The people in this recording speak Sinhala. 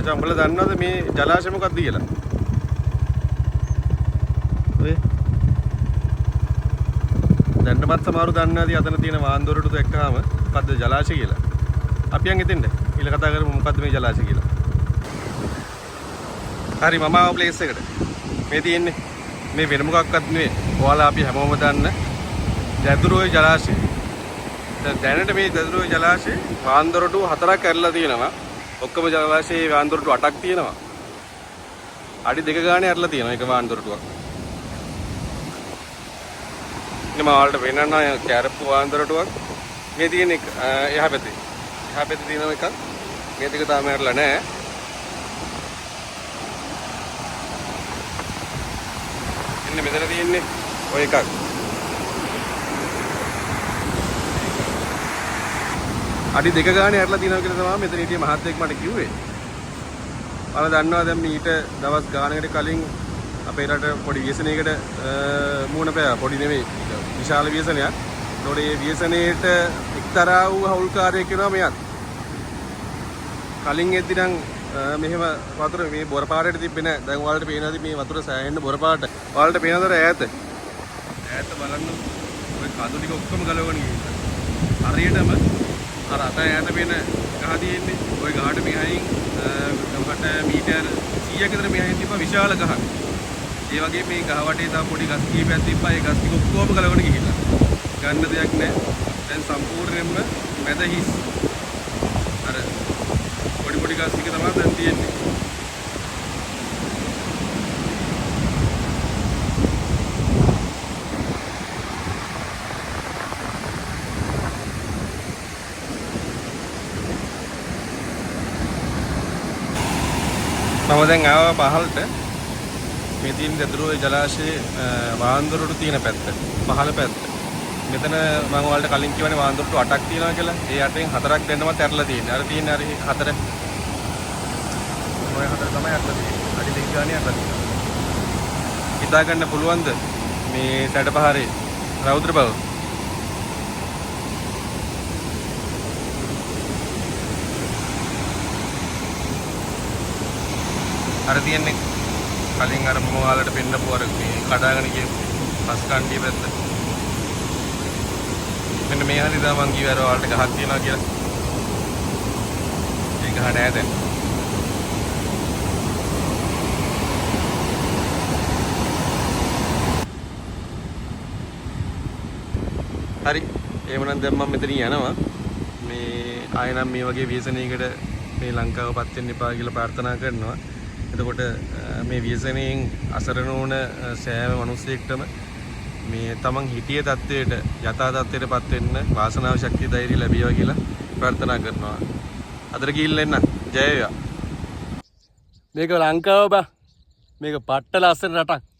මචං උඹලා දන්නවද මේ ජලාශය මොකක්ද කියලා? ඔය දැන්නමත් සමහරු දන්නේ නැති අතන තියෙන වාන්දොරටු එක්කම මොකද්ද ජලාශය කියලා. අපි යන් ඉතින්ද ඊළ කතා කරමු මොකද්ද මේ ජලාශය කියලා. හරි මම ආව ප්ලේස් එකට. මේ තියෙන්නේ මේ වෙන මොකක්වත් නෙවෙයි. ඔයාලා අපි හැමෝම දන්න දැදුරුවේ ජලාශය. දැනට මේ දැදුරුවේ ජලාශයේ වාන්දොරටු 4ක් ඇරලා තියෙනවා. ඔක්කොම ජලාශයේ වාන්දොරටු 8ක් තියෙනවා. අඩි 2 ගානේ ඇරලා තියෙනවා එක වාන්දොරටුවක්. ඉතින් මම ඔයාලට වෙනන්න කැරප්පු වාන්දොරටුවක් මේ තියෙන එහා පැත්තේ. එහා පැත්තේ තියෙන එකක් මේ දෙක තාම ඇරලා නැහැ. ඉන්නේ මෙතන තියෙන්නේ ඔය එකක්. අඩි 2 ගානේ ඇරලා තියෙනවා කියලා තමයි මෙතන හිටිය මහත්තයෙක් මට කිව්වේ. ඔයාලා දන්නවා දැන් මීට දවස් ගානකට කලින් අපේ රට පොඩි ව්‍යසනයකට මුහුණ පෑවා. පොඩි නෙමෙයි විශාල ව්‍යසනයක්. ඒතකොට මේ ව්‍යසනයේට එක්තරා වූ හවුල්කාරයෙක් වෙනවා මෙයත්. කලින් එද්දි නම් මෙහෙම වතුර මේ බොර පාරට තිබ්බේ නැහැ. දැන් ඔයාලට පේනවාද මේ වතුර සෑහෙන්න බොර පාරට. ඔයාලට පේනවද ඈත? ඈත බලන්න ඔය කඳු ටික ඔක්කොම ගලවගෙන ගිහින්. හරියටම අර අත ඈත පේන ගහ තියෙන්නේ. ওই ගහට මෙහායින් ගමකට මීටර් 100ක විතර මෙහායින් තිබ්බ විශාල ගහක්. ඒ වගේ මේ ගහ වටේ තව පොඩි ගස් කීපයක් තිබ්බා. ඒ ගස් ටික ඔක්කොම ගලවගෙන ගිහිල්ලා. ගන්න දෙයක් නැහැ. දැන් සම්පූර්ණයෙන්ම මැද හිස්. අර පොඩි ගස් ටික තමයි දැන් තියෙන්නේ. මම දැන් ආවා පහළට. මේ තියෙන දැදුරුවේ ජලාශයේ වාන්දොරටු තියෙන පැත්ත. පහළ පැත්ත. මෙතන මම ඔයාලට කලින් කියවනේ වාන්දොරටු 8ක් තියෙනවා කියලා. ඒ 8න් 4ක් දැන්නමත් ඇරලා තියෙනවා. අර තියෙන අර 4 ඔය 4 තමයි ඇරලා තියෙන්නේ. අඩි 2 ගානේ ඇරලා තියෙනවා. හිතා ගන්න පුළුවන්ද මේ සැඩපහරේ රෞද්‍ර බව? අර තියන්නේ කලින් අර මම ඔයාලට පෙන්නපු අර මේ කඩාගෙන ගිය පස් කණ්ඩිය පැත්ත. මෙන්න මේ හරිය තමයි මං කිව්වේ අර ඔයාලට ගහක් තියනවා කියලා. ඒ ගහ නෑ දැන්. හරි. එහෙමනම් දැන් මම මෙතනින් යනවා. මේ ආයෙ නම් මේ වගේ ව්‍යසනයකට මේ ලංකාවපත් වෙන්න එපා කියලා ප්‍රාර්ථනා කරනවා. එතකොට මේ ව්‍යසනයෙන් අසරණ වුණ සෑම මිනිසෙක්ටම මේ තමන් හිටිය තත්වයට යථා තත්වයටපත් වෙන්න වාසනාව ශක්තිය ධෛර්යය ලැබේවා කියලා ප්‍රාර්ථනා කරනවා. අදට ගිහිල්ලා එන්න. ජය වේවා. මේක ලංකාව බා. මේක පට්ට ලස්සන රටක්.